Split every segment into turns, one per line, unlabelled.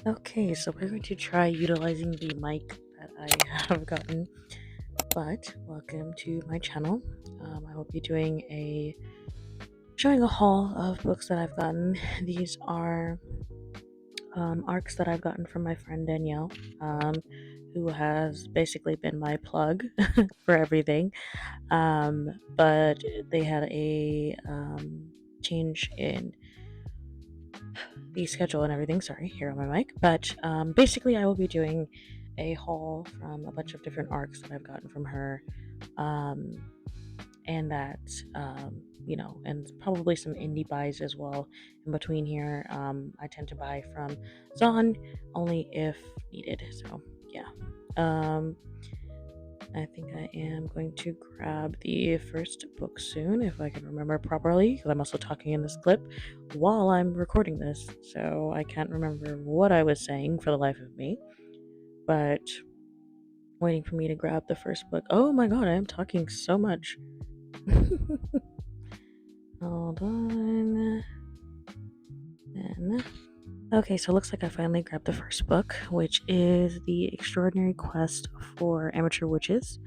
Okay, so we're going to try utilizing the mic that I have gotten. But welcome to my channel. I will be showing a haul of books that I've gotten. These are arcs that I've gotten from my friend Danielle, who has basically been my plug for everything. But they had a change in the schedule and everything. Sorry, here on my mic. But basically, I will be doing a haul from a bunch of different arcs that I've gotten from her. Um, and that, and probably some indie buys as well in between here. I tend to buy from Zon only if needed. So, yeah. Um, I think I am going to grab the first book soon, if I can remember properly, because I'm also talking in this clip while I'm recording this, so I can't remember what I was saying for the life of me. But waiting for me to grab the first book. Oh my god, I am talking so much. Hold on. Then. Okay, so it looks like I finally grabbed the first book, which is The Extraordinary Quest for Amateur Witches.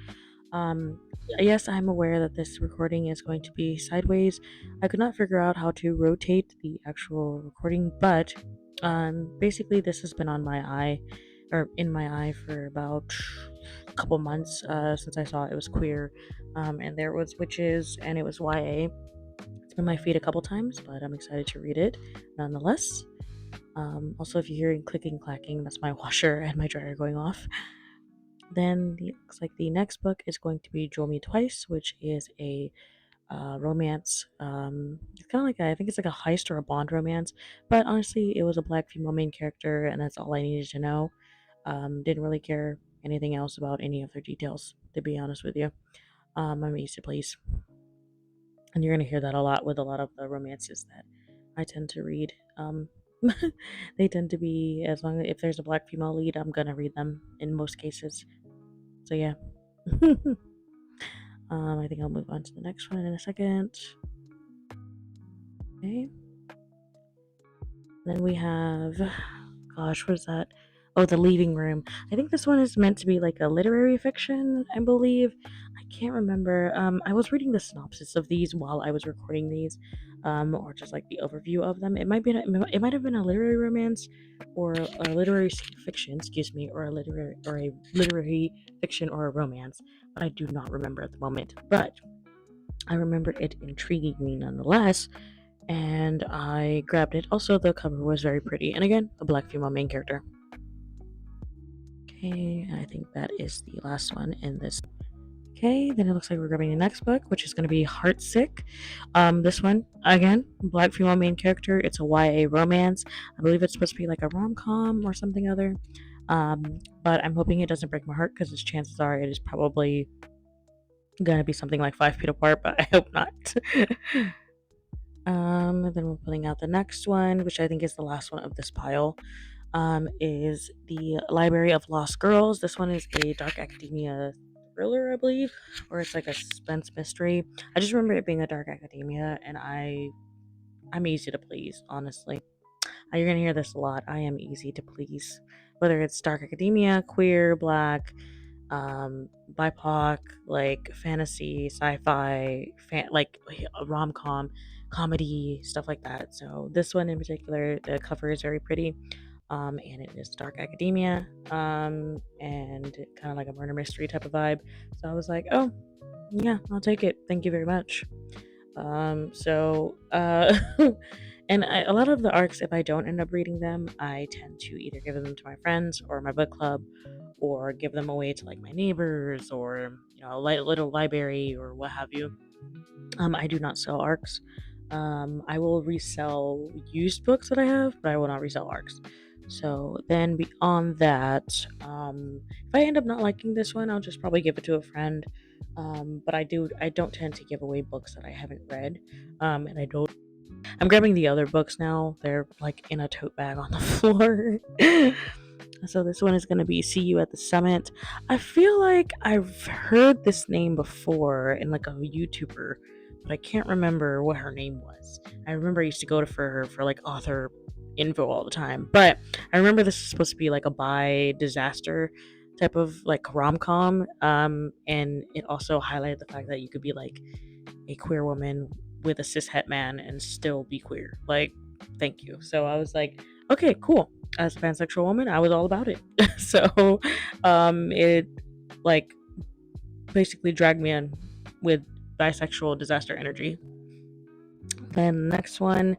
Um, yes, I'm aware that this recording is going to be sideways. I could not figure out how to rotate the actual recording, but basically, this has been on my eye, or in my eye, for about a couple months since I saw it was queer, and there was witches, and it was YA. It's been my feed a couple times, but I'm excited to read it nonetheless. Also, if you're hearing clicking, clacking, that's my washer and my dryer going off. Then looks like the next book is going to be Jewel Me Twice, which is a romance. It's kind of like I think it's like a heist or a Bond romance, but honestly, it was a black female main character, and that's all I needed to know. Didn't really care anything else about any of their details, to be honest with you. I'm easy to please, and you're gonna hear that a lot with a lot of the romances that I tend to read. They tend to be, as long as if there's a black female lead, I'm gonna read them in most cases. So yeah. I think I'll move on to the next one in a second. Okay. Then we have, gosh, what is that? Oh, The Leaving Room. I think this one is meant to be like a literary fiction, I believe. I can't remember. I was reading the synopsis of these while I was recording these, or just like the overview of them. It might have been a literary romance, or a literary fiction, excuse me, or a literary fiction or a romance. But I do not remember at the moment. But I remember it intriguing me nonetheless, and I grabbed it. Also, the cover was very pretty, and again, a black female main character. Okay, I think that is the last one in this. Okay, then it looks like we're grabbing the next book, which is going to be Heartsick. This one, again, black female main character. It's a YA romance. I believe it's supposed to be like a rom-com or something other. But I'm hoping it doesn't break my heart because its chances are it is probably gonna be something like 5 feet apart, but I hope not. Then we're pulling out the next one, which I think is the last one of this pile. Is the Library of Lost Girls. This one is a dark academia thriller, I believe, or it's like a suspense mystery. I just remember it being a dark academia, and I'm easy to please, honestly. You're gonna hear this a lot. I am easy to please, whether it's dark academia, queer, black, BIPOC, like fantasy, sci-fi, like a rom-com, comedy, stuff like that. So this one in particular, the cover is very pretty, and it is dark academia, and kind of like a murder mystery type of vibe. So I was like, oh yeah, I'll take it. Thank you very much. So and a lot of the arcs, if I don't end up reading them, I tend to either give them to my friends or my book club, or give them away to like my neighbors, or a little library or what have you. I do not sell arcs. I will resell used books that I have, but I will not resell arcs. So then beyond that, if I end up not liking this one, I'll just probably give it to a friend. But I don't tend to give away books that I haven't read. And I'm grabbing the other books now. They're like in a tote bag on the floor. So this one is going to be See You at the Summit. I feel like I've heard this name before in like a YouTuber, but I can't remember what her name was. I remember I used to go to for her for like author info all the time. But I remember this is supposed to be like a bi disaster type of like rom com. And it also highlighted the fact that you could be like a queer woman with a cis het man and still be queer. Like, thank you. So I was like, okay, cool. As a pansexual woman, I was all about it. So it like basically dragged me in with bisexual disaster energy. Then the next one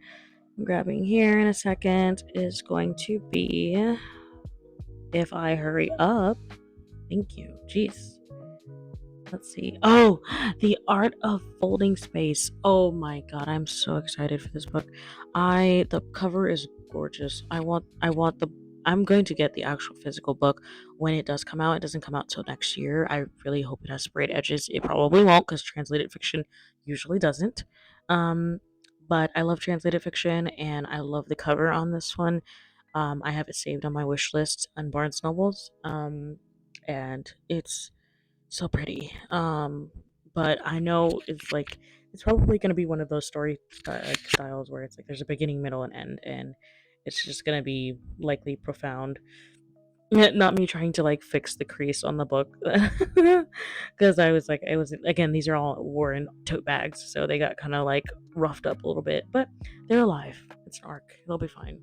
I'm grabbing here in a second is going to be If I Hurry Up. Thank you. Jeez. Let's see. Oh, The Art of Folding Space. Oh my god, I'm so excited for this book. The cover is gorgeous. I want the I'm going to get the actual physical book when it does come out. It doesn't come out till next year. I really hope it has sprayed edges. It probably won't because translated fiction usually doesn't. Um but I love translated fiction and I love the cover on this one. I have it saved on my wish list on Barnes Nobles. And it's so pretty. But I know it's probably gonna be one of those styles where it's like there's a beginning, middle, and end, and it's just gonna be likely profound. Not me trying to like fix the crease on the book, because I was again. These are all worn tote bags, so they got kind of like roughed up a little bit, but they're alive. It's an arc. They'll be fine.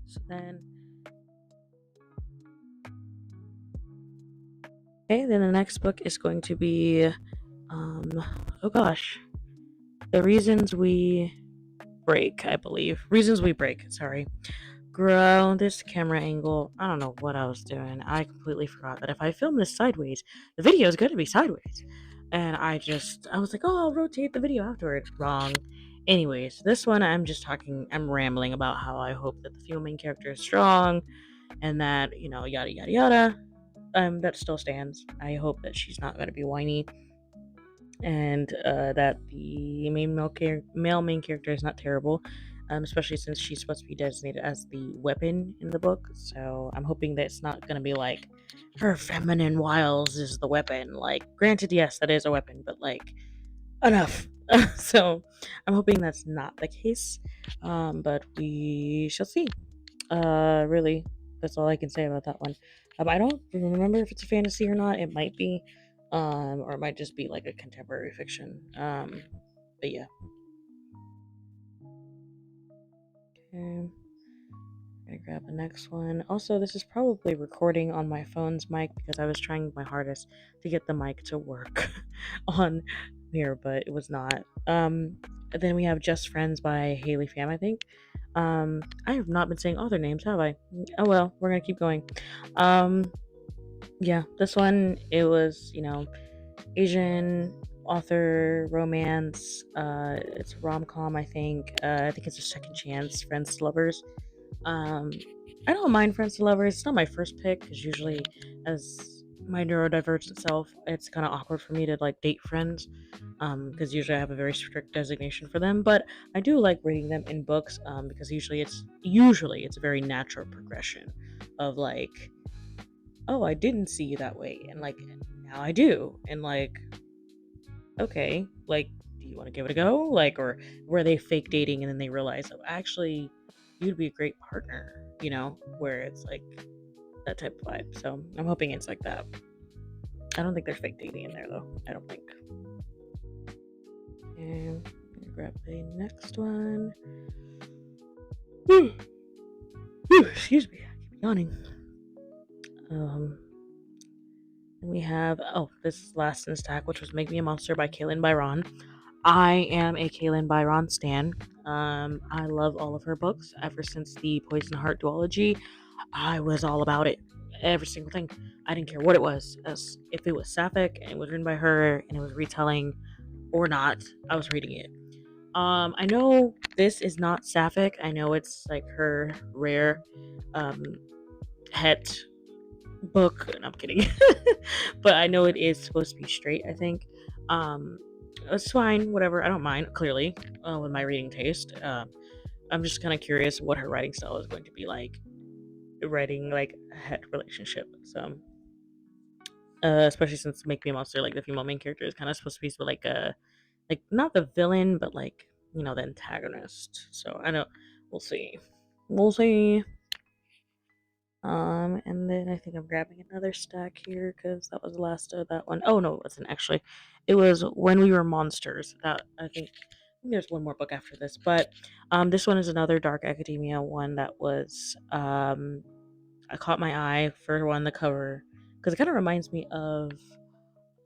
So then, okay, then the next book is going to be, um, oh gosh, The Reasons We Break, I believe. Reasons We Break, sorry. Grow this camera angle. I don't know what I was doing. I completely forgot that if I film this sideways, the video is going to be sideways. And I was like, oh, I'll rotate the video afterwards. Wrong. Anyways, this one I'm rambling about how I hope that the female main character is strong and that, yada, yada, yada. That still stands. I hope that she's not going to be whiny and that the male main character is not terrible, especially since she's supposed to be designated as the weapon in the book. So I'm hoping that it's not going to be like her feminine wiles is the weapon. Like, granted, yes, that is a weapon, but like enough. So I'm hoping that's not the case, but we shall see. Really, that's all I can say about that one. I don't remember if it's a fantasy or not. It might be, or it might just be like a contemporary fiction. But yeah. Okay, gonna grab the next one. Also, this is probably recording on my phone's mic because I was trying my hardest to get the mic to work on here, but it was not. Then we have Just Friends by Haley Pham, I think. I have not been saying author names, have I? Oh well, we're gonna keep going. Um, yeah, this one it was, Asian author romance. It's rom com, I think it's a second chance, friends to lovers. Um, I don't mind friends to lovers. It's not my first pick because usually, as my neurodivergent self, it's kind of awkward for me to like date friends. Because usually I have a very strict designation for them. But I do like reading them in books. Because usually it's a very natural progression of like, oh, I didn't see you that way, and like now I do, and like, okay, like, do you want to give it a go? Like, or were they fake dating and then they realize, oh, actually, you'd be a great partner, where it's like that type of vibe. So I'm hoping it's like that. I don't think there's fake dating in there though. I don't think. And I'm gonna grab the next one. Whew. Whew, excuse me, I keep yawning. And we have this last in stack, which was Make Me a Monster by Kaylin Byron. I am a Kaylin Byron stan. I love all of her books ever since the Poison Heart duology. I was all about it. Every single thing. I didn't care what it was. As if it was sapphic and it was written by her and it was retelling or not, I was reading it. I know this is not sapphic. I know it's like her rare um het book. No, I'm kidding. But I know it is supposed to be straight, I think. Um it's fine, whatever. I don't mind, clearly, with my reading taste. I'm just kind of curious what her writing style is going to be like, writing like a het relationship. So, especially since Make Me a Monster, like the female main character is kind of supposed to be like like not the villain, but like the antagonist. So I know we'll see. We'll see. And then I think I'm grabbing another stack here because that was the last of that one. Oh no, it wasn't actually. It was When We Were Monsters. That I think there's one more book after this, but this one is another dark academia one that was I caught my eye for one the cover because it kind of reminds me of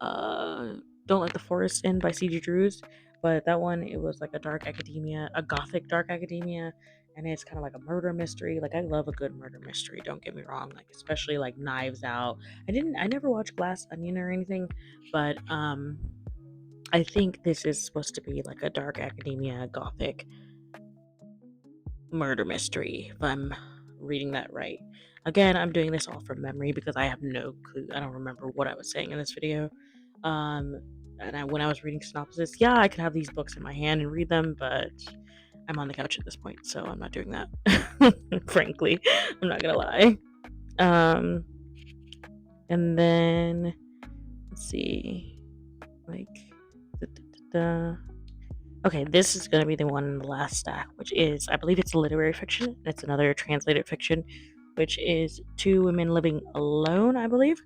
uh Don't Let the Forest In by C.G. Drews, but that one it was like a dark academia, a gothic dark academia, and it's kind of like a murder mystery. Like I love a good murder mystery. Don't get me wrong, like especially like Knives Out. I never watched Glass Onion or anything, but I think this is supposed to be like a dark academia gothic murder mystery, if I'm reading that right. Again, I'm doing this all from memory because I have no clue. I don't remember what I was saying in this video. Um, when I was reading synopsis, yeah, I could have these books in my hand and read them, but I'm on the couch at this point, so I'm not doing that. Frankly, I'm not gonna lie. Um, and then let's see, like, da, da, da, da. Okay, this is going to be the one in the last stack, which is, I believe it's literary fiction. It's another translated fiction, which is Two Women Living Alone, I believe.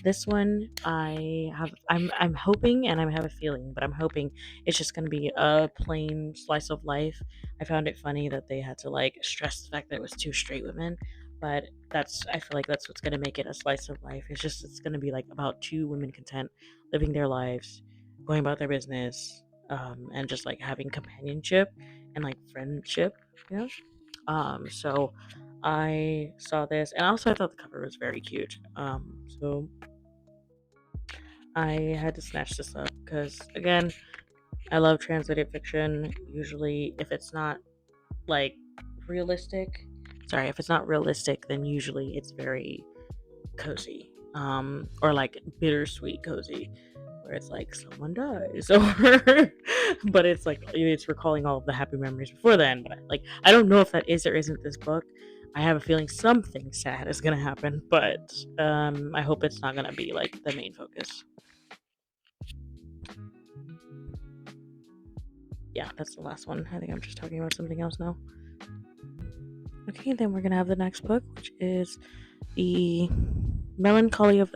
This one I'm hoping, and I have a feeling, but I'm hoping it's just gonna be a plain slice of life. I found it funny that they had to like stress the fact that it was two straight women, but I feel like that's what's gonna make it a slice of life. It's gonna be like about two women content, living their lives, going about their business, and just like having companionship and like friendship, you know? So I saw this, and also I thought the cover was very cute. So I had to snatch this up because, again, I love translated fiction. Usually, if it's not like realistic, if it's not realistic, then usually it's very cozy, or like bittersweet cozy, where it's like someone dies, or but it's like it's recalling all of the happy memories before then. But like I don't know if that is or isn't this book. I have a feeling something sad is gonna happen, but I hope it's not gonna be like the main focus. Yeah, that's the last one. I think I'm just talking about something else now. Okay, then we're gonna have the next book, which is the Melancholy of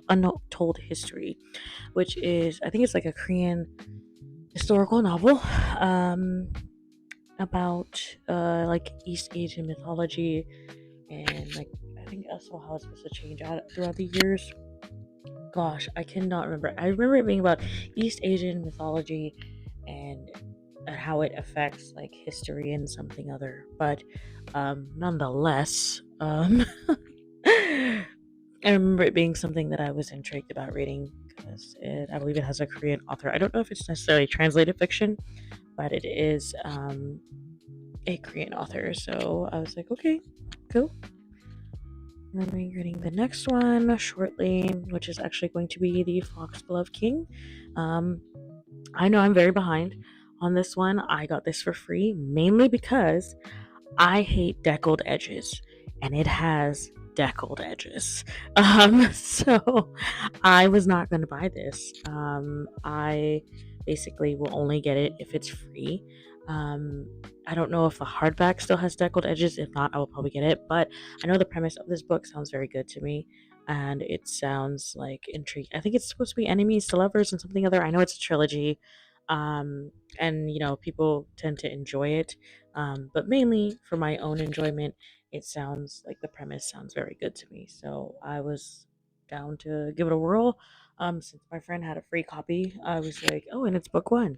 Untold History, which is I think it's like a Korean historical novel about like East Asian mythology and like I think also how it's supposed to change out throughout the years. Gosh, I cannot remember. I remember it being about East Asian mythology and how it affects like history and something other. But nonetheless, I remember it being something that I was intrigued about reading because I believe it has a Korean author. I don't know if it's necessarily translated fiction, but it is a Korean author. So I was like, okay, cool. And then we're getting the next one shortly, which is actually going to be the Foxglove King. Um, I know I'm very behind on this one. I got this for free mainly because I hate deckled edges, and it has deckled edges. So I was not going to buy this. I basically will only get it if it's free. Um, I don't know if the hardback still has deckled edges. If not, I will probably get it. But I know the premise of this book sounds very good to me, and it sounds like intriguing. I think it's supposed to be enemies to lovers and something other. I know it's a trilogy, and people tend to enjoy it. But mainly for my own enjoyment, it sounds like the premise sounds very good to me. So I was down to give it a whirl. Since my friend had a free copy, I was like, oh, and it's book one.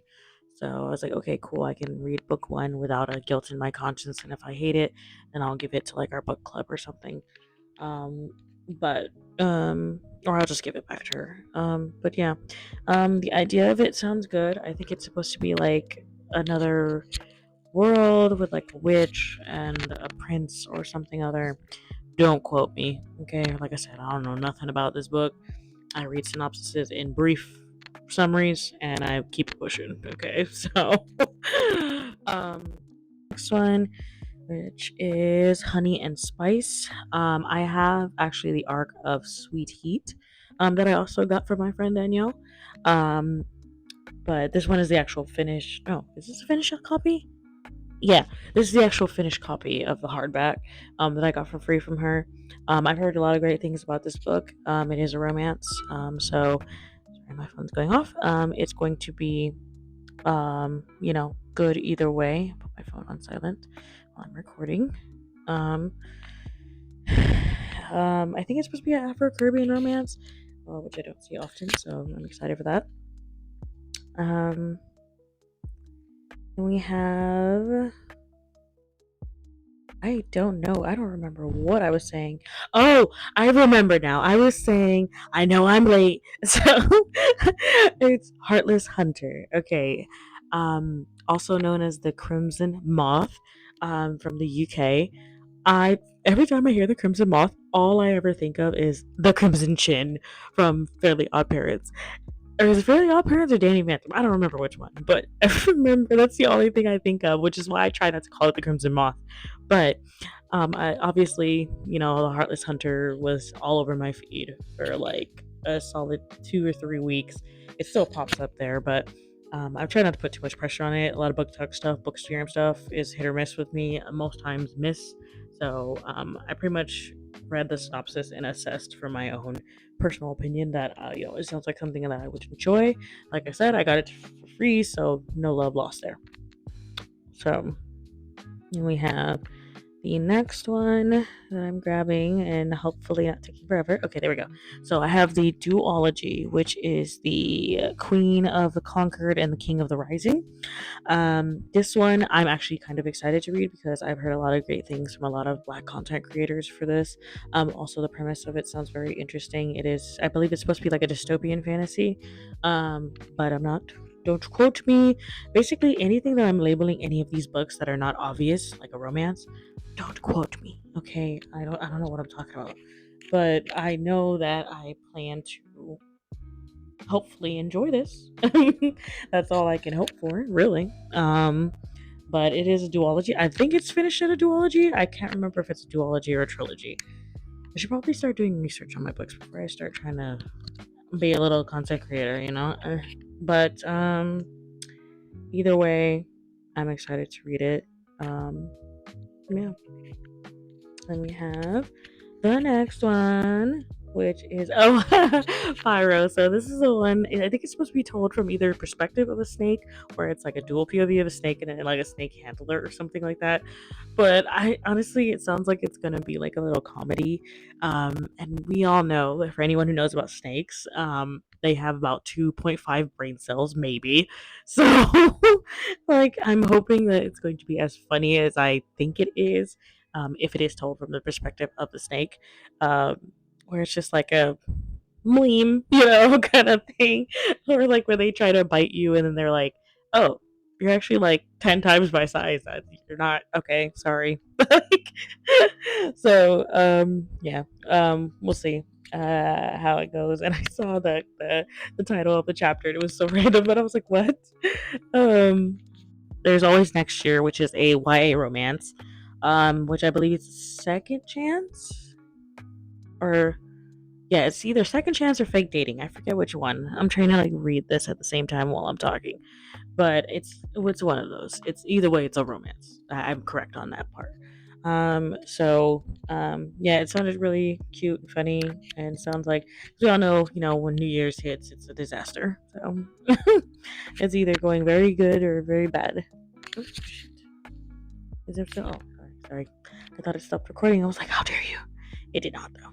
So I was like, okay, cool. I can read book one without a guilt in my conscience. And if I hate it, then I'll give it to like our book club or something. Um, but, or I'll just give it back to her. But yeah, the idea of it sounds good. I think it's supposed to be like another world with like a witch and a prince or something other. Don't quote me, okay? Like I said, I don't know nothing about this book. I read synopsises in brief summaries and I keep it pushing, okay? So, next one, which is Honey and Spice. I have actually the arc of Sweet Heat that I also got from my friend Danielle. Um, but this one is the actual finish. Oh, is this a finished copy? Yeah, this is the actual finished copy of the hardback that I got for free from her. I've heard a lot of great things about this book. It is a romance, so sorry, my phone's going off. It's going to be, good either way. Put my phone on silent while I'm recording. Um, I think it's supposed to be an Afro-Caribbean romance, which I don't see often, so I'm excited for that. Um, and we have I don't know. I don't remember what I was saying. Oh, I remember now. I was saying, I know I'm late. So it's Heartless Hunter. Okay. Also known as the Crimson Moth, from the UK. I Every time I hear the Crimson Moth, all I ever think of is the Crimson Chin from Fairly Odd Parents. Or is it Fairly Odd Parents or Danny Phantom? I don't remember which one, but I remember that's the only thing I think of, which is why I try not to call it the Crimson Moth. But I obviously, the Heartless Hunter was all over my feed for like a solid 2 or 3 weeks. It still pops up there, but I've tried not to put too much pressure on it. A lot of BookTok stuff, Bookstagram stuff is hit or miss with me. Most times miss. So I pretty much read the synopsis and assessed for my own personal opinion that it sounds like something that I would enjoy. Like I said, I got it for free, so no love lost there. So we have the next one that I'm grabbing and hopefully not taking forever. Okay, there we go. So I have the duology, which is the Queen of the Conquered and the King of the Rising. This one I'm actually kind of excited to read because I've heard a lot of great things from a lot of Black content creators for this. Also, the premise of it sounds very interesting. It is, I believe, it's supposed to be like a dystopian fantasy, but I'm not. Don't quote me. Basically, anything that I'm labeling any of these books that are not obvious, like a romance, don't quote me. Okay, I don't know what I'm talking about, but I know that I plan to hopefully enjoy this. That's all I can hope for, really. But it is a duology. I think it's finished at a duology. I can't remember if it's a duology or a trilogy. I should probably start doing research on my books before I start trying to be a little content creator, you know. But either way, I'm excited to read it. Yeah. Then we have the next one, which is Pyro. So this is the one I think it's supposed to be told from either perspective of a snake, where it's like a dual POV of a snake and then like a snake handler or something like that. But I honestly, it sounds like it's gonna be like a little comedy. And we all know that for anyone who knows about snakes, they have about 2.5 brain cells, maybe. So, like, I'm hoping that it's going to be as funny as I think it is, if it is told from the perspective of the snake, where it's just like a meme, kind of thing, or like where they try to bite you and then they're like, "Oh, you're actually like 10 times my size. You're not okay. Sorry." Like, so, yeah, we'll see how it goes. And I saw that the title of the chapter, and it was so random, but I was like, "What?" Um, there's Always Next Year, which is a YA romance, which I believe is Second Chance, or yeah, it's either Second Chance or Fake Dating. I forget which one. I'm trying to like read this at the same time while I'm talking, but it's one of those. It's either way, it's a romance. I'm correct on that part. Yeah, it sounded really cute and funny, and sounds like we all know, when New Year's hits, it's a disaster. So it's either going very good or very bad. Oh, shit. Is it still? Oh, sorry. I thought it stopped recording. I was like, how dare you? It did not, though.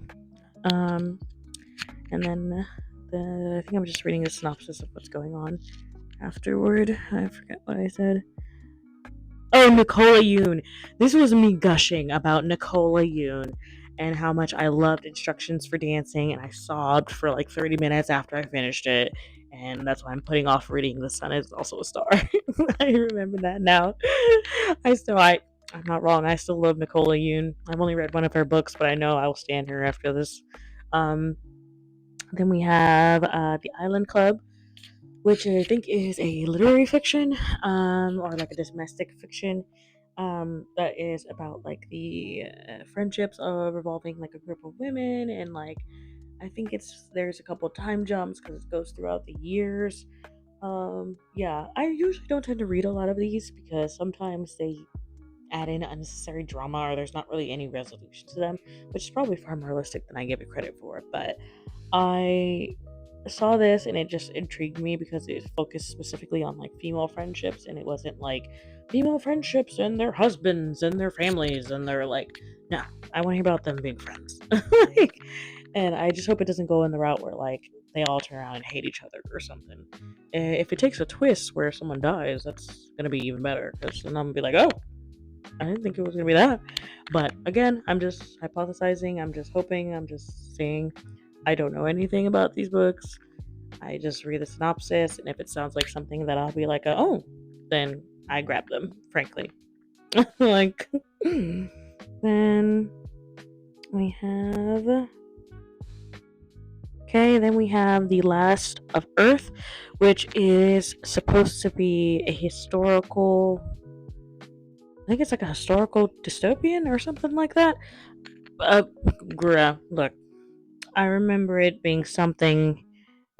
And then I think I'm just reading a synopsis of what's going on afterward. I forget what I said. Oh, Nicola Yoon. This was me gushing about Nicola Yoon and how much I loved Instructions for Dancing, and I sobbed for like 30 minutes after I finished it. And that's why I'm putting off reading The Sun Is Also a Star. I remember that now. I'm not wrong. I still love Nicola Yoon. I've only read one of her books, but I know I will stand her after this. Um, then we have The Island Club, which I think is a literary fiction, or like a domestic fiction, that is about like the friendships of revolving like a group of women, and like I think there's a couple time jumps because it goes throughout the years. Yeah, I usually don't tend to read a lot of these because sometimes they add in unnecessary drama or there's not really any resolution to them, which is probably far more realistic than I give it credit for. But I saw this and it just intrigued me because it focused specifically on like female friendships and it wasn't like female friendships and their husbands and their families and they're like, no, I want to hear about them being friends. Like, and I just hope it doesn't go in the route where like they all turn around and hate each other or something. If it takes a twist where someone dies, that's gonna be even better because then I'm gonna be like, oh, I didn't think it was gonna be that. But again, I'm just hypothesizing. I'm just hoping. I'm just saying. I don't know anything about these books. I just read the synopsis, and if it sounds like something that I'll be like, oh, then I grab them. Frankly, like then we have okay. Then we have the Last of Earth, which is supposed to be a historical. I think it's like a historical dystopian or something like that. Uh, look, I remember it being something.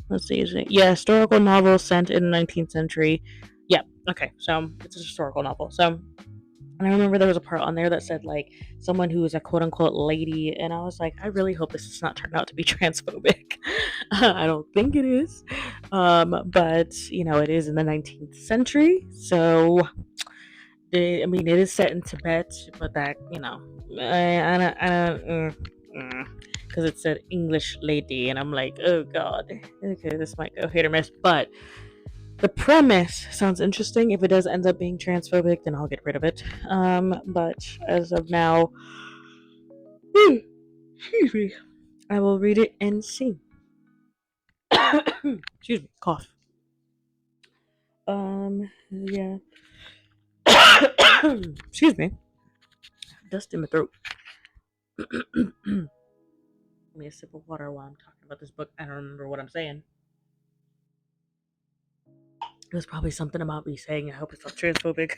Let's see, is it? Yeah, historical novel set in the 19th century. Yeah, okay, so it's a historical novel. So, and I remember there was a part on there that said like someone who was a quote unquote lady, and I was like, I really hope this does not turn out to be transphobic. I don't think it is, but you know, it is in the 19th century, so I mean, it is set in Tibet, but that you know, I don't, because it said English lady, and I'm like, oh god, okay, this might go hit or miss. But the premise sounds interesting. If it does end up being transphobic, then I'll get rid of it. But as of now, excuse me, I will read it and see. Excuse me, cough. Yeah. Excuse me, dust in my throat. Give me a sip of water while I'm talking about this book. I don't remember what I'm saying. It was probably something about me saying I hope it's not transphobic.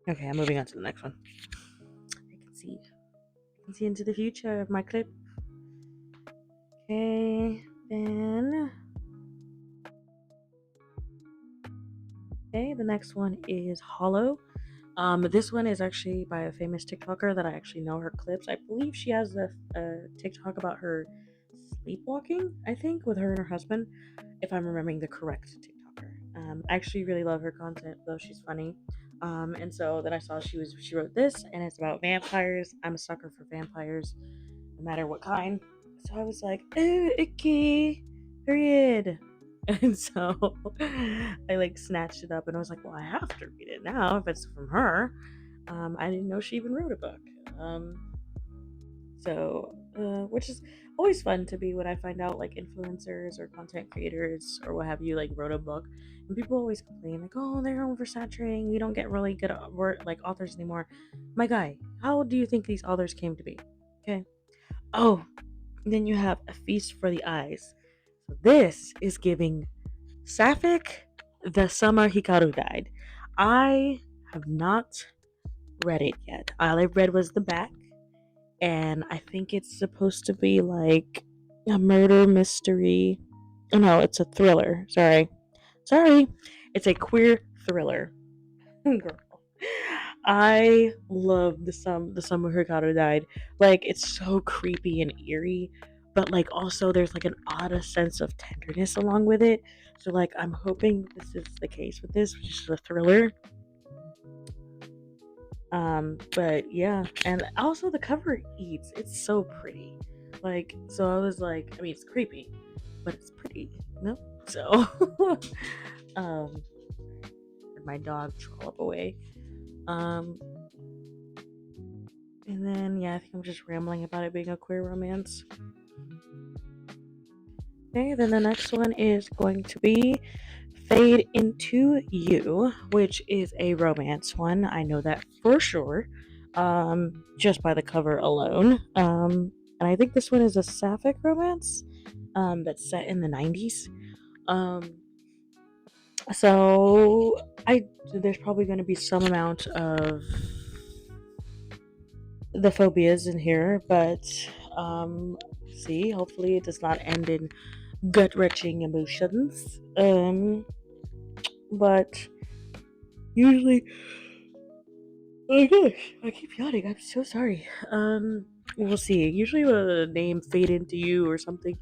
Okay, I'm moving on to the next one. I can see into the future of my clip. Okay, then. Okay, the next one is Hollow. This one is actually by a famous TikToker that I actually know her clips. I believe she has a TikTok about her sleepwalking, I think, with her and her husband, if I'm remembering the correct TikToker. I actually really love her content, though she's funny. And so then I saw she wrote this, and it's about vampires. I'm a sucker for vampires, no matter what kind. So I was like, ooh, icky, period. And so I like snatched it up and I was like, well, I have to read it now if it's from her. I didn't know she even wrote a book. Which is always fun to be when I find out like influencers or content creators or what have you like wrote a book, and people always complain like, "Oh, they're oversaturating. We don't get really good like authors anymore." My guy, how do you think these authors came to be? Okay. Oh, then you have A Feast for the Eyes. So this is giving Sapphic the summer Hikaru died. I have not read it yet. All I read was the back, and I think it's supposed to be like a murder mystery. Oh, no, it's a thriller. Sorry, it's a queer thriller. Girl, I love the summer Hikaru died. Like it's so creepy and eerie, but like also there's like an odd sense of tenderness along with it. So like I'm hoping this is the case with this, which is a thriller. But yeah, and also the cover eats. It's so pretty. Like, so I was like, I mean, it's creepy, but it's pretty, you know. So, um, my dog trollop away. Um, and then yeah, I think I'm just rambling about it being a queer romance. Okay, then the next one is going to be Fade Into You, which is a romance one. I know that for sure, just by the cover alone. And I think this one is a sapphic romance that's set in the 90s. Um, so there's probably going to be some amount of the phobias in here, but see. Hopefully, it does not end in gut wrenching emotions. But usually, oh gosh, I keep yawning. I'm so sorry. We'll see. Usually, when a name fade into you or something,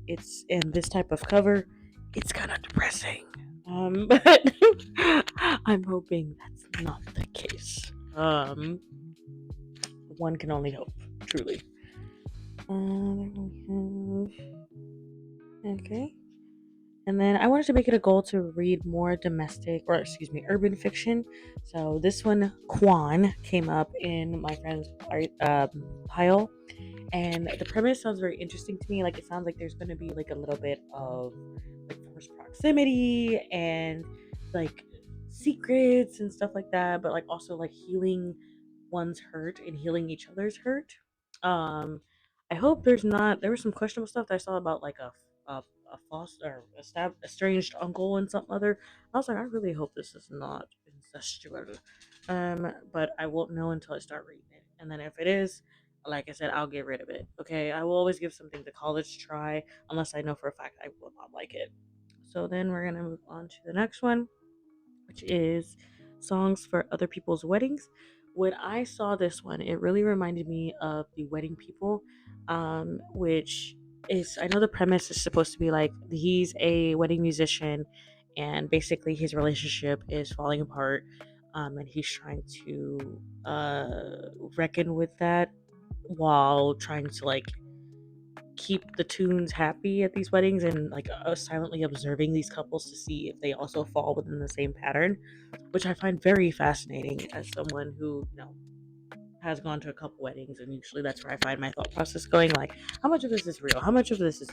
it's in this type of cover. It's kind of depressing. But I'm hoping that's not the case. One can only hope, truly. Then we have okay. And then I wanted to make it a goal to read more domestic, or excuse me, urban fiction. So this one, Quan, came up in my friend's pile, and the premise sounds very interesting to me. Like it sounds like there's going to be like a little bit of like forced proximity and like secrets and stuff like that, but like also like healing one's hurt and healing each other's hurt. Um, I hope there's not. There was some questionable stuff that I saw about like a foster or estranged uncle and something other. I was like, I really hope this is not incestual. But I won't know until I start reading it, and then if it is, like I said, I'll get rid of it. Okay, I will always give something to college try unless I know for a fact I will not like it. So then we're gonna move on to the next one, which is songs for other people's weddings. When I saw this one, it really reminded me of the Wedding People, which is I know the premise is supposed to be like he's a wedding musician, and basically his relationship is falling apart, and he's trying to reckon with that while trying to like keep the tunes happy at these weddings and like silently observing these couples to see if they also fall within the same pattern, which I find very fascinating as someone who has gone to a couple weddings, and usually that's where I find my thought process going. Like, how much of this is real? How much of this is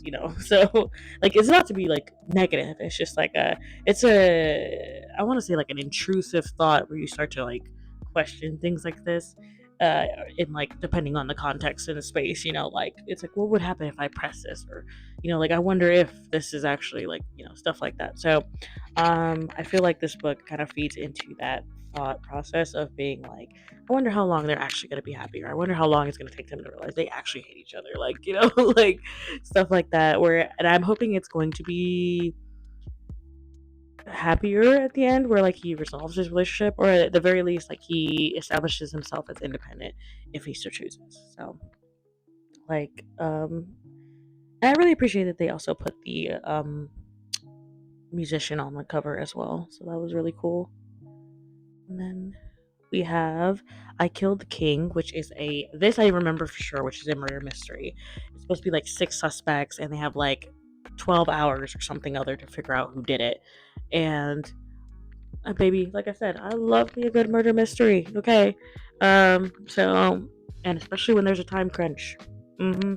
So, like, it's not to be like negative. It's just like it's a, I want to say like an intrusive thought where you start to like question things like this. In like depending on the context and the space, like it's like what would happen if I press this, or like I wonder if this is actually like stuff like that. So, I feel like this book kind of feeds into that thought process of being like I wonder how long they're actually going to be happy, or I wonder how long it's going to take them to realize they actually hate each other. Like, like stuff like that. And I'm hoping it's going to be happier at the end, where like he resolves his relationship, or at the very least, like he establishes himself as independent if he so chooses. So, like, and I really appreciate that they also put the musician on the cover as well. So that was really cool. And then we have I Killed the King, which is this I remember for sure, which is a murder mystery. It's supposed to be like six suspects, and they have like 12 hours or something other to figure out who did it. And baby, like I said, I love me a good murder mystery. Okay, so and especially when there's a time crunch. hmm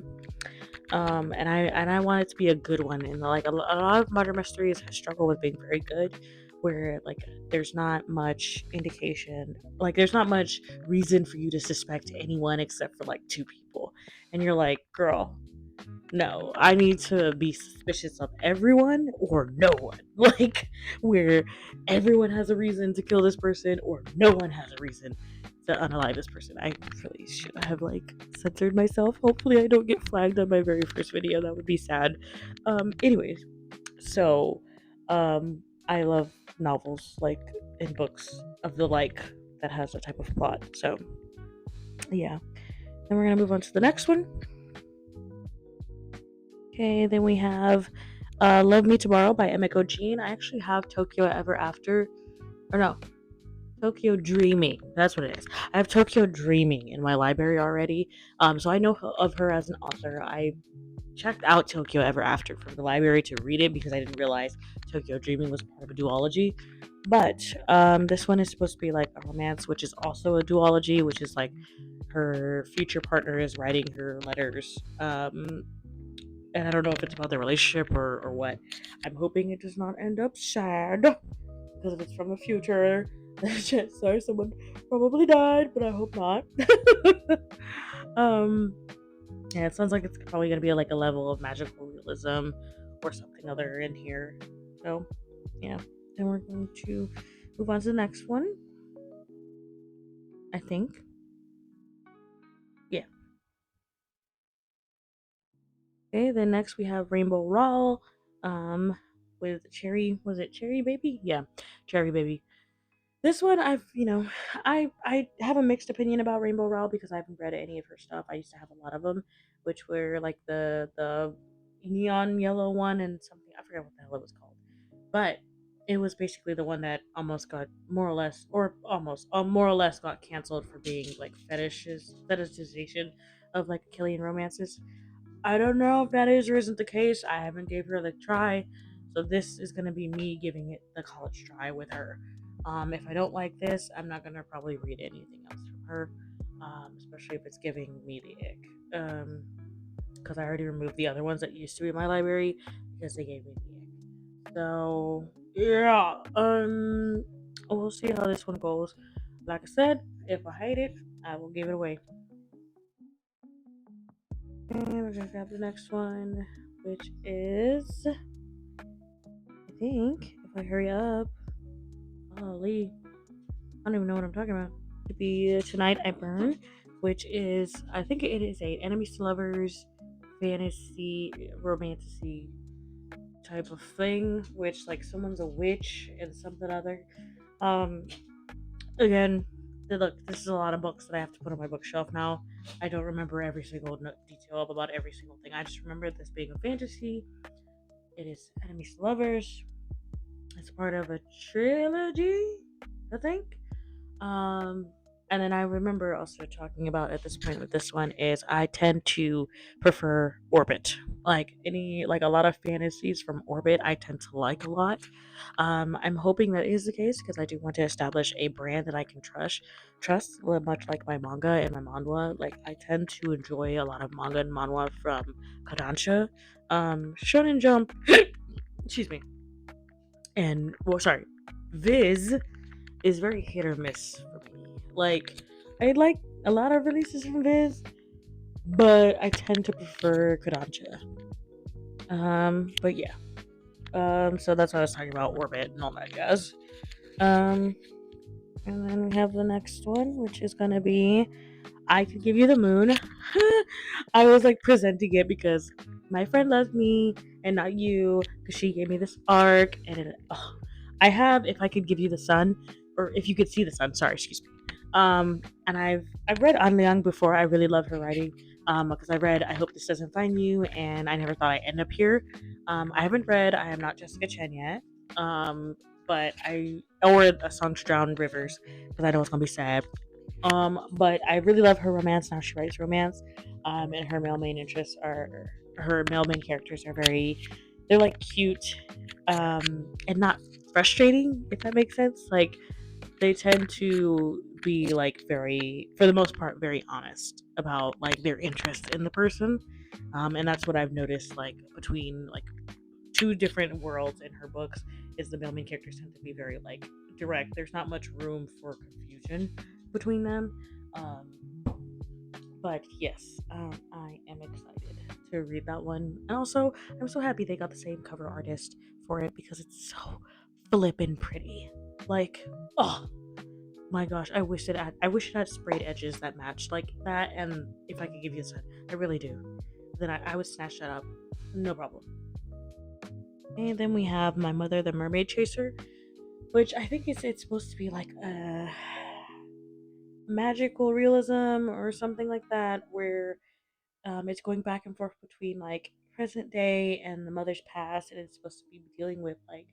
and I want it to be a good one. And like a lot of murder mysteries struggle with being very good, where like there's not much indication, like there's not much reason for you to suspect anyone except for like two people, and you're like, girl, no, I need to be suspicious of everyone or no one. Like, where everyone has a reason to kill this person or no one has a reason to unalive this person. I really should have, like, censored myself. Hopefully, I don't get flagged on my very first video. That would be sad. Anyways, so, I love novels, like, and books of the like that has that type of plot. So, yeah. Then we're gonna move on to the next one. Okay, then we have Love Me Tomorrow by Emiko Jean. I actually have Tokyo Ever After, or no, Tokyo Dreaming. That's what it is. I have Tokyo Dreaming in my library already. So I know of her as an author. I checked out Tokyo Ever After from the library to read it because I didn't realize Tokyo Dreaming was part of a duology. But this one is supposed to be like a romance, which is also a duology, which is like her future partner is writing her letters. And I don't know if it's about their relationship or what. I'm hoping it does not end up sad because if it's from the future, sorry, someone probably died, but I hope not. um, yeah, it sounds like it's probably gonna be like a level of magical realism or something other in here. So, yeah. Then we're going to move on to the next one. I think. Yeah. Okay, then next we have Rainbow Raw, um, with Cherry. Was it Cherry Baby? Yeah, Cherry Baby. This one, I have a mixed opinion about Rainbow Rowell because I haven't read any of her stuff. I used to have a lot of them, which were like the neon yellow one and something. I forgot what the hell it was called, but it was basically the one that almost got more or less, or almost, more or less got canceled for being like fetishization of like Achillean romances. I don't know if that is or isn't the case. I haven't gave her the try, so this is gonna be me giving it the college try with her. If I don't like this, I'm not gonna probably read anything else from her, especially if it's giving me the ick. Because I already removed the other ones that used to be in my library because they gave me the ick. So yeah, we'll see how this one goes. Like I said, if I hate it, I will give it away. And we're gonna grab the next one, which is, I think, if I hurry up, holy, I don't even know what I'm talking about. To be Tonight I Burn, which is, I think it is a enemies to lovers fantasy romantasy type of thing, which like someone's a witch and something other. Um, Again, look, this is a lot of books that I have to put on my bookshelf now. I don't remember every single detail about every single thing. I just remember this being a fantasy. It is enemies to lovers. It's part of a trilogy, I think. Um, and then I remember also talking about at this point with this one is I tend to prefer Orbit. Like a lot of fantasies from Orbit, I tend to like a lot. I'm hoping that is the case because I do want to establish a brand that I can trust, much like my manga and my manhwa. Like I tend to enjoy a lot of manga and manhwa from Kodansha, Shonen Jump. Excuse me, and well, sorry, Viz is very hit or miss for me. Like, I like a lot of releases from Viz, but I tend to prefer Kodansha. But yeah. So that's what I was talking about, Orbit and all that jazz. Um, and then we have the next one, which is gonna be I Could Give You the Moon. I was like presenting it because my friend loves me and not you because she gave me this arc and I have If I Could Give You the Sun, or If You Could See the Sun, sorry, excuse me. And I've read An Liang before. I really love her writing. Because I read I Hope This Doesn't Find You and I Never Thought I'd End Up Here. I haven't read I Am Not Jessica Chen yet. But I or A Song to Drown Rivers because I know it's gonna be sad. But I really love her romance. Now she writes romance. And her male main interests are her male main characters are they're like cute, and not frustrating, if that makes sense. Like they tend to be like very, for the most part, very honest about like their interest in the person. And that's what I've noticed like between like two different worlds in her books is the male main characters tend to be very like direct. There's not much room for confusion between them. But yes, I am excited to read that one. And also, I'm so happy they got the same cover artist for it because it's so flippin' pretty. Like, oh my gosh, I wish it had sprayed edges that matched like that. And If I Could Give You a Sun, I really do. Then I would snatch that up, no problem. And then we have My Mother, the Mermaid Chaser, which I think it's supposed to be like a magical realism or something like that, where it's going back and forth between like present day and the mother's past, and it's supposed to be dealing with like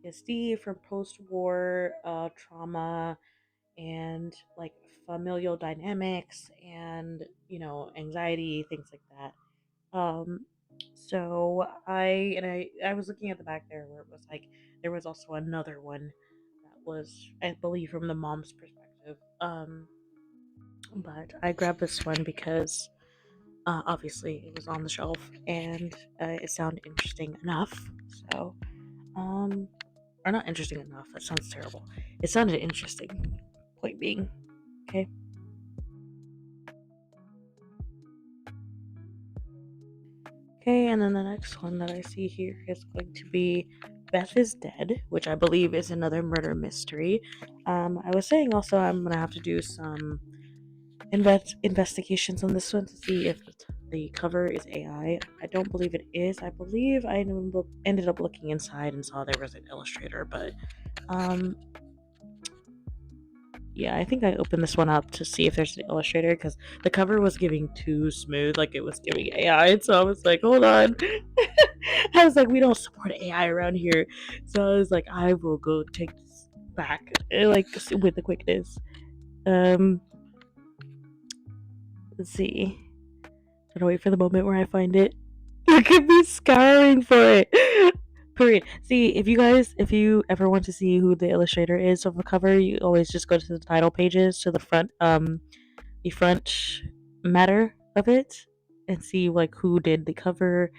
PTSD from post-war trauma and like familial dynamics and anxiety, things like that. Um, so I was looking at the back there where it was like there was also another one that was, I believe, from the mom's perspective. But I grabbed this one because obviously it was on the shelf and it sounded interesting enough. So, um, or not interesting enough. That sounds terrible. It sounded interesting. Point being, okay. Okay, and then the next one that I see here is going to be Beth is Dead, which I believe is another murder mystery. I was saying also I'm gonna have to do some investigations on this one to see if the cover is AI. I don't believe it is. I believe I ended up looking inside and saw there was an illustrator, but um, yeah, I think I opened this one up to see if there's an illustrator because the cover was giving too smooth, like it was giving AI. And so I was like, hold on. I was like, we don't support AI around here. So I was like, I will go take this back, like with the quickness. Um, let's see. Gotta wait for the moment where I find it. Look at me scouring for it. Period. See, if you ever want to see who the illustrator is of a cover, you always just go to the title pages to the front matter of it and see like who did the cover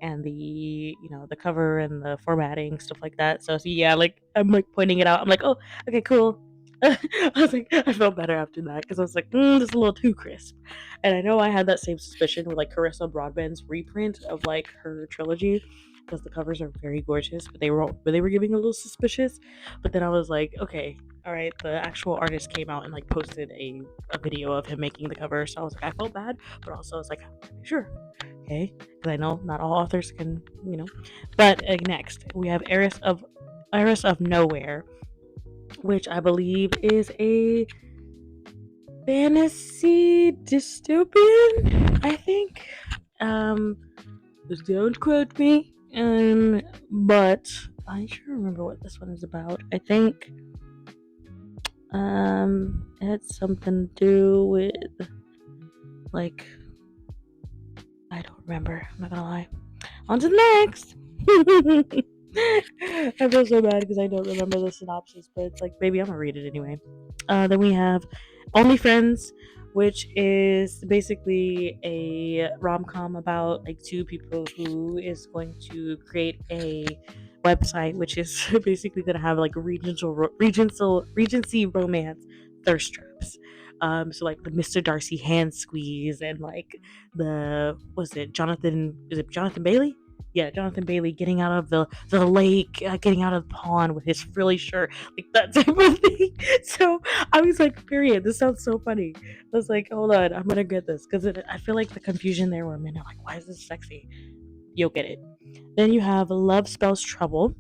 and the cover and the formatting stuff like that. So yeah, like I'm like pointing it out. I'm like, oh, okay, cool. I was like, I felt better after that because I was like, this is a little too crisp. And I know I had that same suspicion with like Carissa Broadbent's reprint of like her trilogy because the covers are very gorgeous, but they were giving a little suspicious. But then I was like, okay, all right, the actual artist came out and like posted a video of him making the cover. So I was like, I felt bad, but also I was like, sure, okay, because I know not all authors can, you know. But next we have Heiress of Nowhere, which I believe is a fantasy dystopian. I think. Um, don't quote me. But I should remember what this one is about. I think it had something to do with like I don't remember. I'm not gonna lie. On to the next. I feel so bad because I don't remember the synopsis, but it's like maybe I'm gonna read it anyway. Then we have Only Friends, which is basically a rom com about like two people who is going to create a website, which is basically gonna have like regency romance thirst traps. So like the Mr. Darcy hand squeeze and like is it Jonathan Bailey? Yeah, Jonathan Bailey getting out of the lake, getting out of the pond with his frilly shirt, like that type of thing. So I was like, period. This sounds so funny. I was like, hold on, I'm gonna get this because I feel like the confusion there were men are like, why is this sexy? You'll get it. Then you have Love Spells Trouble.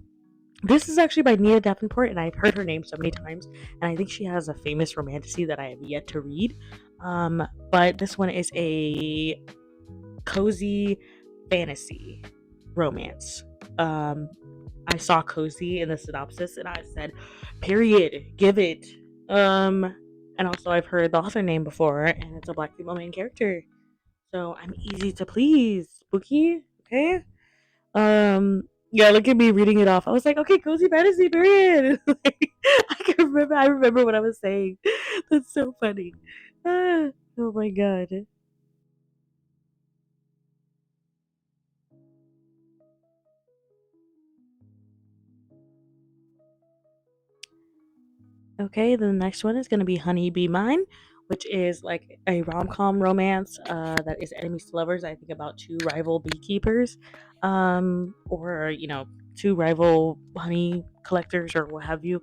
This is actually by Nia Davenport, and I've heard her name so many times, and I think she has a famous romantasy that I have yet to read. But this one is a cozy fantasy romance. Um, I saw cozy in the synopsis, and I said, "Period, give it." Um, and also I've heard the author name before, and it's a black female main character, so I'm easy to please. Spooky, okay? Yeah, look at me reading it off. I was like, okay, cozy fantasy, period. Like, I remember what I was saying. That's so funny. Ah, oh my god. Okay, the next one is gonna be Honey Be Mine, which is like a rom com romance that is enemies to lovers. I think about two rival beekeepers, or two rival honey collectors or what have you.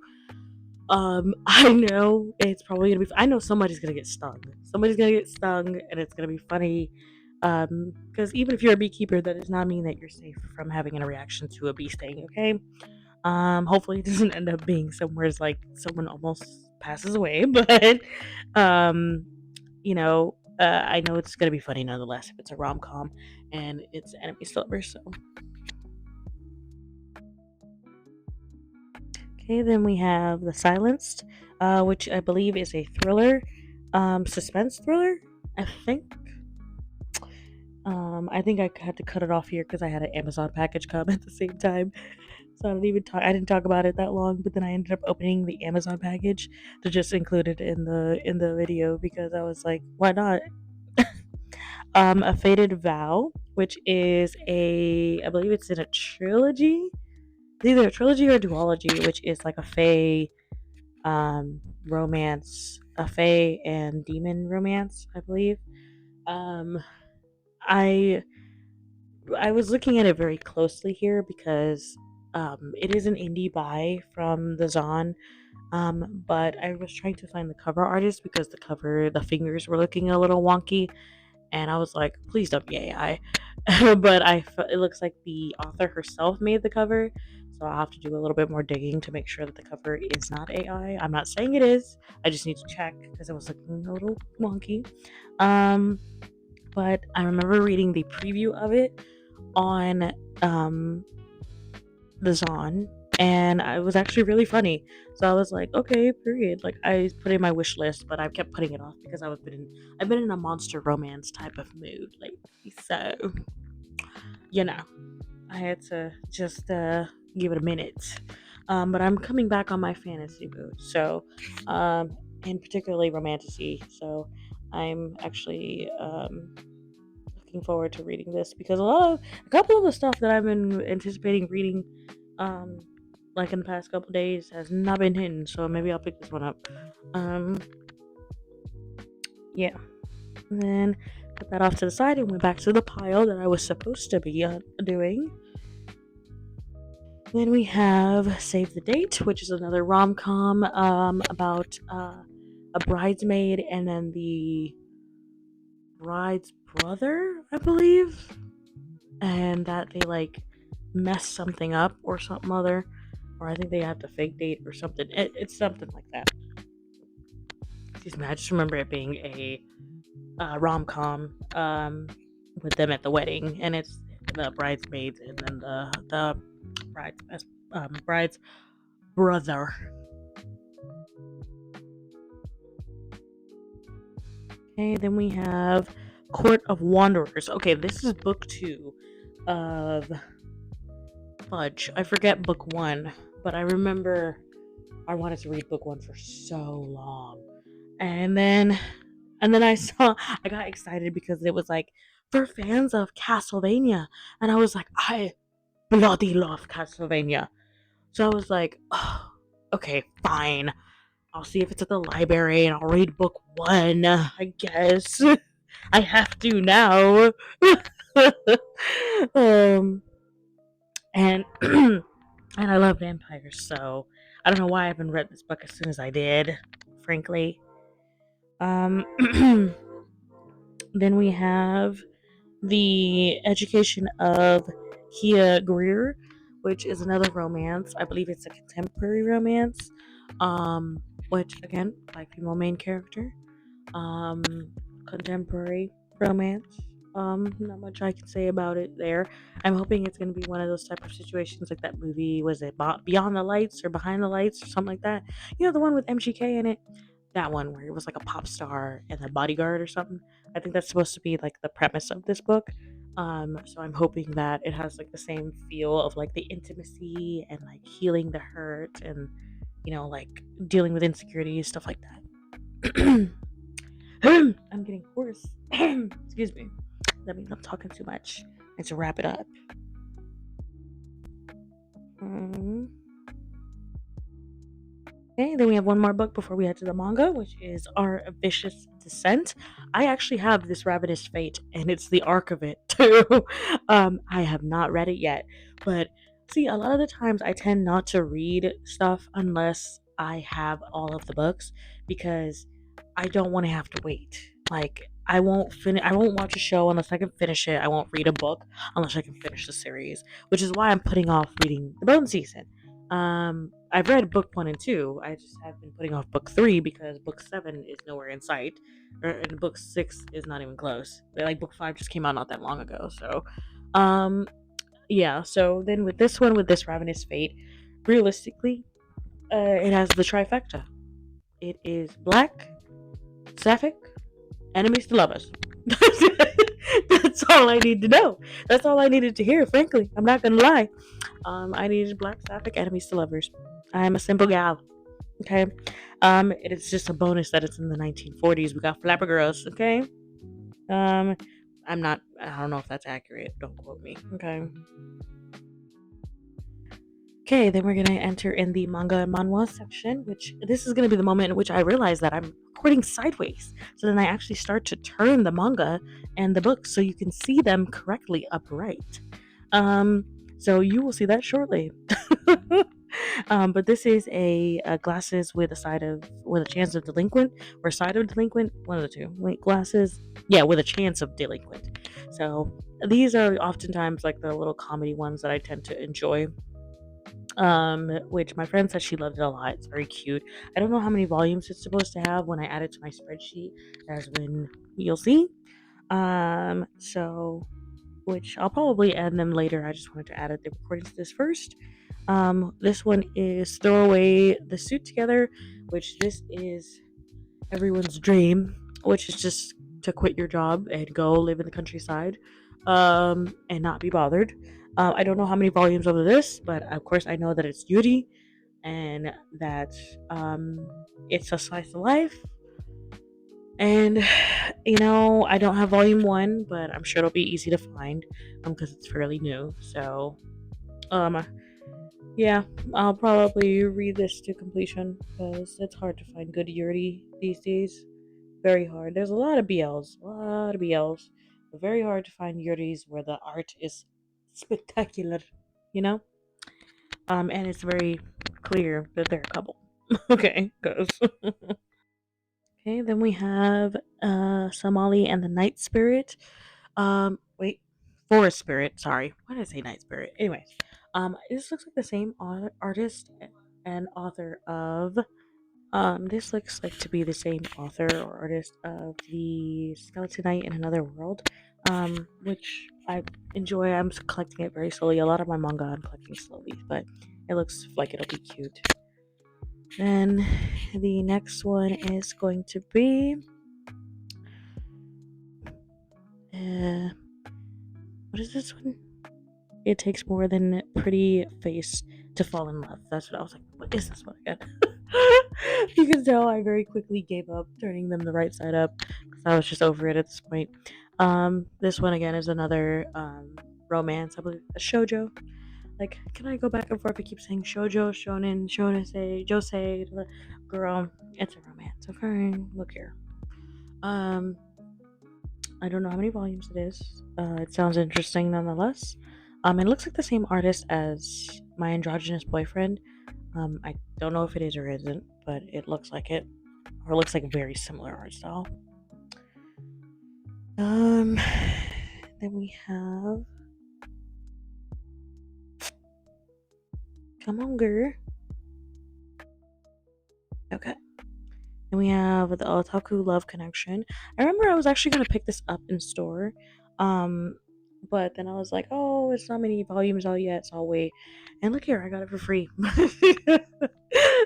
I know it's probably gonna be. I know somebody's gonna get stung. Somebody's gonna get stung, and it's gonna be funny. Because even if you're a beekeeper, that does not mean that you're safe from having a reaction to a bee sting. Okay. Hopefully it doesn't end up being somewhere like someone almost passes away, but um, I know it's gonna be funny nonetheless if it's a rom com and it's enemy lovers. So okay, then we have The Silenced, which I believe is a thriller, suspense thriller. I think. I think I had to cut it off here because I had an Amazon package come at the same time. So I didn't talk about it that long, but then I ended up opening the Amazon package to just include it in the video because I was like, why not? A Fated Vow, which is I believe it's in a trilogy. It's either a trilogy or a duology, which is like a fae romance, a fae and demon romance, I believe. Um I I was looking at it very closely here because it is an indie buy from the Zon. But I was trying to find the cover artist because the fingers were looking a little wonky, and I was like, please don't be AI. But it looks like the author herself made the cover, so I'll have to do a little bit more digging to make sure that the cover is not AI. I'm not saying it is. I just need to check because it was looking a little wonky. Um, but I remember reading the preview of it on the Zon, and it was actually really funny. So I was like, okay, period. Like I put it in my wish list, but I kept putting it off because I've been in a monster romance type of mood lately. So you know, I had to just give it a minute. But I'm coming back on my fantasy mood, so and particularly romantasy. So I'm actually looking forward to reading this because a couple of the stuff that I've been anticipating reading, um, like in the past couple days, has not been hitting. So maybe I'll pick this one up. Um, yeah. And then put that off to the side and went back to the pile that I was supposed to be doing. Then we have Save the Date, which is another rom com about a bridesmaid and then the bride's brother, I believe, and that they like mess something up or something other, or I think they have to fake date or something. It's something like that. Excuse me. I just remember it being a rom com with them at the wedding, and it's the bridesmaids and then the bride's brother. Okay, then we have Court of Wanderers. Okay, this is book 2 of Fudge. I forget book 1, but I remember I wanted to read book 1 for so long. And then I got excited because it was like for fans of Castlevania, and I was like, I bloody love Castlevania. So I was like, oh, okay, fine. I'll see if it's at the library and I'll read book 1, I guess. I have to now. um, and and I love vampires, so I don't know why I haven't read this book as soon as I did, frankly. Um, then we have The Education of Kia Greer, which is another romance. I believe it's a contemporary romance. Which again, like female main character. Um, Contemporary romance. Not much I can say about it there. I'm hoping it's gonna be one of those type of situations like that movie. Was it Beyond the Lights or Behind the Lights or something like that? You know, the one with MGK in it. That one where it was like a pop star and a bodyguard or something. I think that's supposed to be like the premise of this book. So I'm hoping that it has like the same feel of like the intimacy and like healing the hurt and like dealing with insecurities, stuff like that. I'm getting hoarse. Excuse me. That means I'm talking too much. And to wrap it up. Um, Okay, then we have one more book before we head to the manga, which is Our Vicious Descent. I actually have this Ravenous Fate, and it's the arc of it too. I have not read it yet, but see, a lot of the times I tend not to read stuff unless I have all of the books because I don't want to have to wait. Like I won't finish. I won't watch a show unless I can finish it. I won't read a book unless I can finish the series, which is why I'm putting off reading the Bone Season. I've read book 1 and 2. I just have been putting off book 3 because book 7 is nowhere in sight, and book 6 is not even close. Like book 5 just came out not that long ago. So, um, yeah. So then with this one, with this Ravenous Fate, realistically, it has the trifecta. It is black, sapphic, enemies to lovers. That's all I need to know. That's all I needed to hear. Frankly, I'm not gonna lie. I needed black sapphic enemies to lovers. I'm a simple gal. Okay. It is just a bonus that it's in the 1940s. We got flapper girls. Okay. Um, I'm not. I don't know if that's accurate. Don't quote me. Okay. Okay, then we're gonna enter in the manga and manhwa section, which this is gonna be the moment in which I realize that I'm recording sideways. So then I actually start to turn the manga and the books so you can see them correctly upright. So you will see that shortly. But this is a glasses with a chance of delinquent or side of delinquent, one of the two. Wait, glasses, yeah, with a chance of delinquent. So these are oftentimes like the little comedy ones that I tend to enjoy. Which my friend said she loved it a lot. It's very cute. I don't know how many volumes it's supposed to have. When I add it to my spreadsheet, as when you'll see. So which I'll probably add them later. I just wanted to add it the recording to this first. This one is Throw Away the Suit Together, which this is everyone's dream, which is just to quit your job and go live in the countryside, and not be bothered. I don't know how many volumes of this, but of course I know that it's Yuri and that it's a slice of life. And I don't have volume one, but I'm sure it'll be easy to find because it's fairly new. So, um, yeah, I'll probably read this to completion because it's hard to find good Yuri these days. Very hard. There's a lot of BLs, but very hard to find Yuris where the art is spectacular, you know? And it's very clear that there are a couple. Okay, goes. Okay, then we have Somali and the Night Spirit. Wait, Forest Spirit. Sorry, why did I say Night Spirit? Anyways, this looks like the same artist and author of. This looks like to be the same author or artist of the Skeleton Knight in Another World. Which I enjoy. I'm collecting it very slowly. A lot of my manga I'm collecting slowly, but it looks like it'll be cute. Then the next one is going to be what is this one? It takes more than a pretty face to fall in love. That's what I was like. What is this one again? You can tell I very quickly gave up turning them the right side up because I was just over it at this point. This one again is another romance. I believe a shojo. Like, can I go back and forth? I keep saying shojo, shonen, shonase, josei. Girl, it's a romance. Okay, look here. Um, I don't know how many volumes it is. It sounds interesting nonetheless. It looks like the same artist as My Androgynous Boyfriend. I don't know if it is or isn't, but it looks like it, or it looks like a very similar art style. Um, then we have. Come on, girl. Okay. And we have the Otaku Love Connection. I remember I was actually gonna pick this up in store, um, but then I was like, oh, it's not many volumes out yet, so I'll wait. And look here, I got it for free.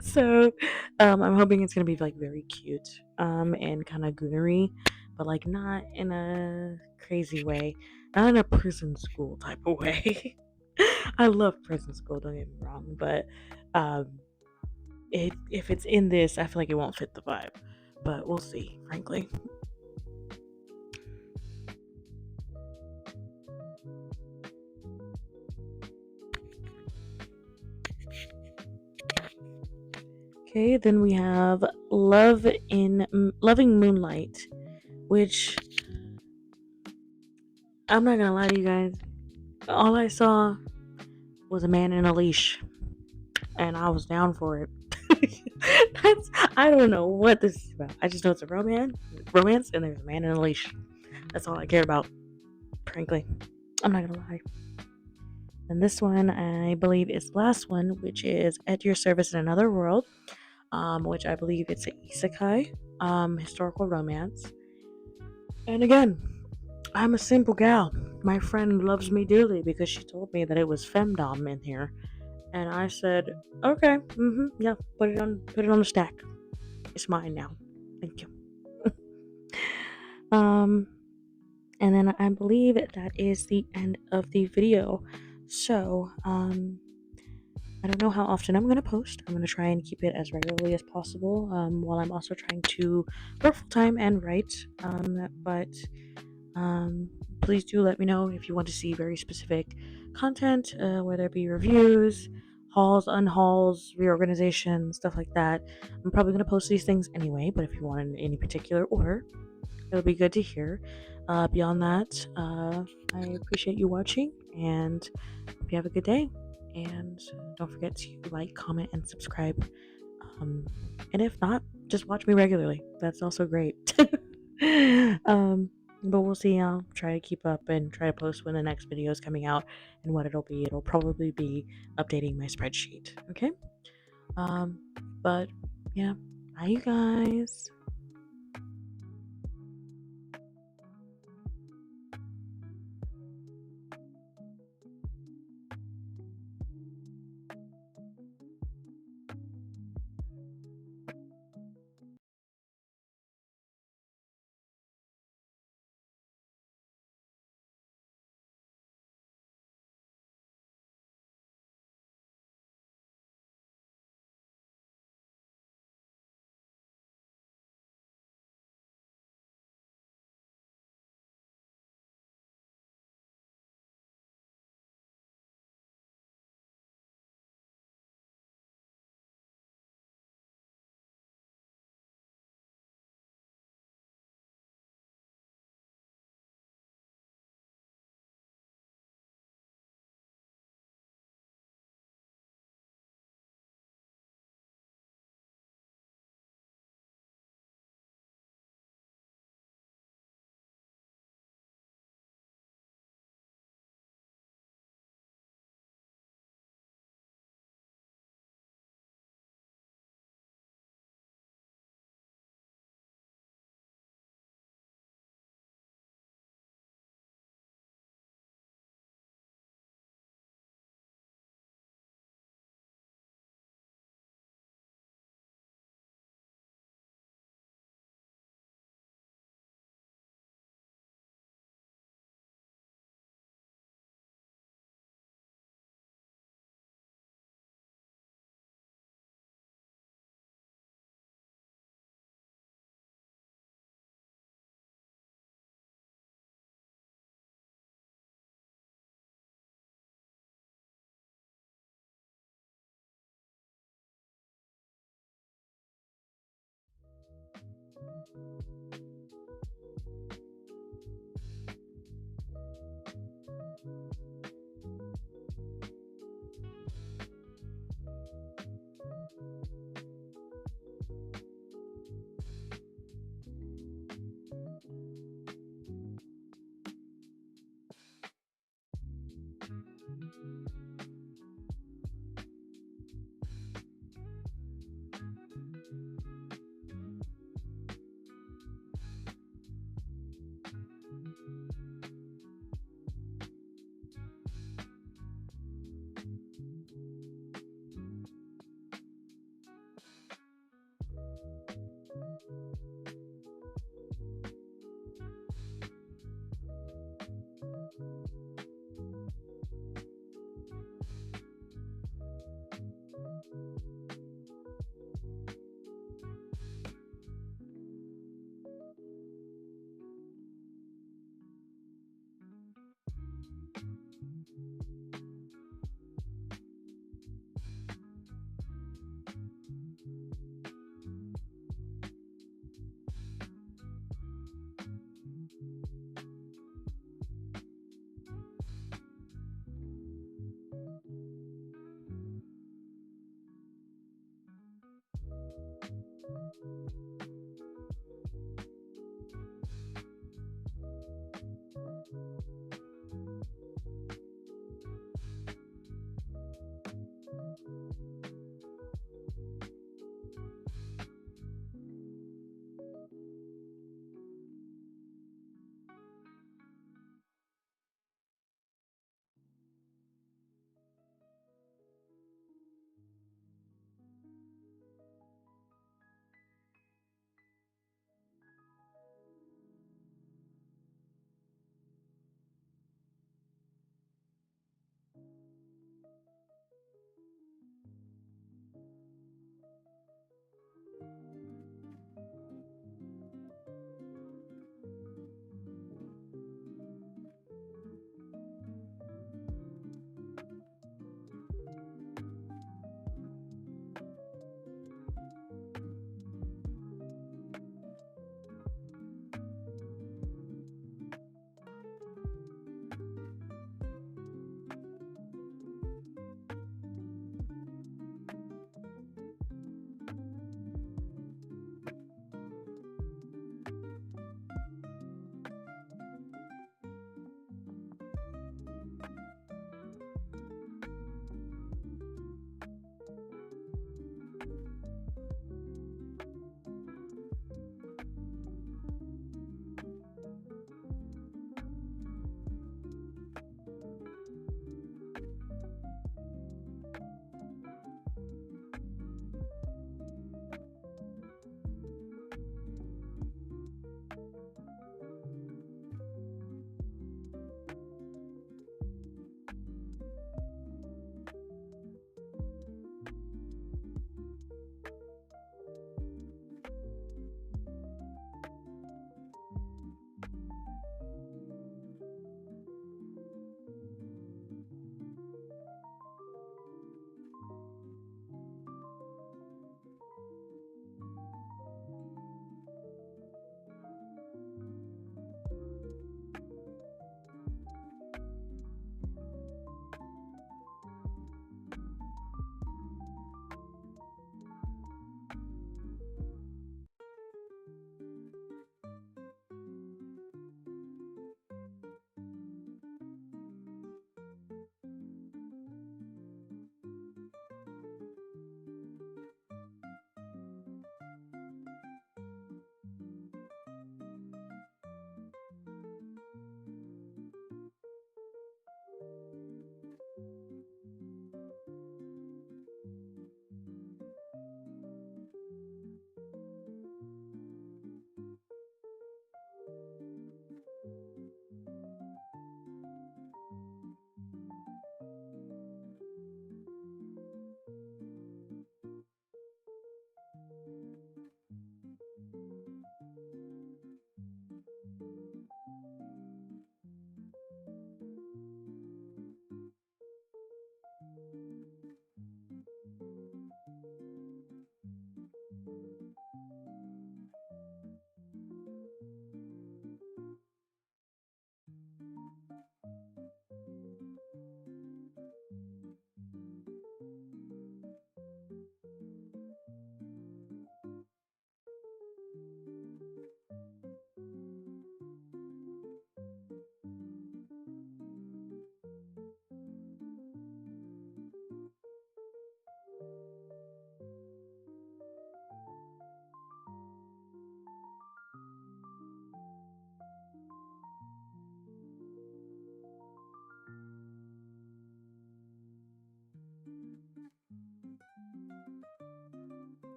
So, I'm hoping it's gonna be like very cute, and kind of goonery, but like not in a crazy way, not in a prison school type of way. I love prison school, don't get me wrong, but um if it's in this, I feel like it won't fit the vibe. But we'll see, frankly. Okay, then we have Loving Moonlight, which I'm not gonna lie to you guys. All I saw was a man in a leash, and I was down for it. I don't know what this is about. I just know it's a romance, and there's a man in a leash. That's all I care about, frankly. I'm not gonna lie. And this one, I believe, is the last one, which is At Your Service in Another World, which I believe it's an isekai, historical romance. And again, I'm a simple gal. My friend loves me dearly because she told me that it was femdom in here, and I said, "Okay, yeah, put it on the stack. It's mine now. Thank you." um, and then I believe that is the end of the video. So, I don't know how often I'm going to post. I'm going to try and keep it as regularly as possible, while I'm also trying to work full time and write. But please do let me know if you want to see very specific content, whether it be reviews, hauls, unhauls, reorganization, stuff like that. I'm probably going to post these things anyway, but if you want in any particular order, it'll be good to hear. Beyond that, I appreciate you watching and hope you have a good day. And don't forget to like, comment, and subscribe. Um, and if not, just watch me regularly. That's also great. um, but we'll see. I'll try to keep up and try to post when the next video is coming out and what it'll be. It'll probably be updating my spreadsheet. Okay. Um, but yeah, bye, you guys.